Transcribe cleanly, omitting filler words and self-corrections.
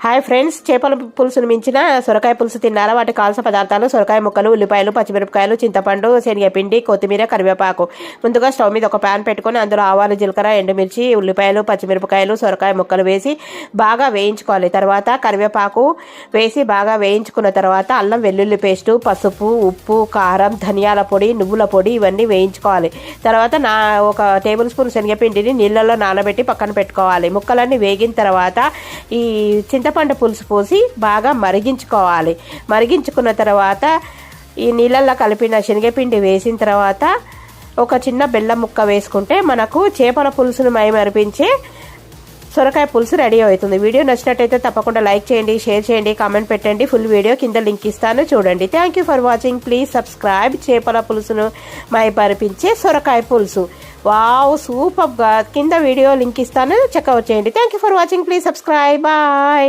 Hi friends, చేపల పులుసును మించిన సొరకాయ పులుసు తిన్నారా? వాటి కావాల్సిన పదార్థాలు: సొరకాయ ముక్కలు, ఉల్లిపాయలు, పచ్చిమిరపకాయలు, చింతపండు, శనగపిండి, కొత్తిమీర, కరివేపాకు. ముందుగా స్టవ్ మీద ఒక ప్యాన్ పెట్టుకొని అందులో ఆవాలు, జీలకర్ర, ఎండుమిర్చి, ఉల్లిపాయలు, పచ్చిమిరపకాయలు, సొరకాయ ముక్కలు వేసి బాగా వేయించుకోవాలి. తర్వాత కరివేపాకు వేసి బాగా వేయించుకున్న తర్వాత అల్లం వెల్లుల్లి పేస్టు, పసుపు, ఉప్పు, కారం, ధనియాల పొడి, నువ్వుల పొడి ఇవన్నీ వేయించుకోవాలి. తర్వాత ఒక టేబుల్ స్పూన్ శనగపిండిని నీళ్ళల్లో నానబెట్టి పక్కన పెట్టుకోవాలి. ముక్కలన్నీ వేగిన తర్వాత ఈ చింతపండు పులుసు పోసి బాగా మరిగించుకోవాలి. మరిగించుకున్న తర్వాత ఈ నీళ్ళల్లో కలిపిన శనగపిండి వేసిన తర్వాత ఒక చిన్న బెల్లం ముక్క వేసుకుంటే మనకు చేపల పులుసును మైమరిపించే సొరకాయ పులుసు రెడీ అవుతుంది. వీడియో నచ్చినట్టయితే తప్పకుండా లైక్ చేయండి, షేర్ చేయండి, కామెంట్ పెట్టండి. ఫుల్ వీడియో కింద లింక్ ఇస్తాను, చూడండి. Thank you for watching. Please subscribe. చేపల పులుసును మైమరిపించే సొరకాయ పులుసు. వావ్, సూపర్గా. కింద వీడియో లింక్ ఇస్తాను, చెక్అవుట్ చేయండి. Thank you for watching. Please subscribe. Bye.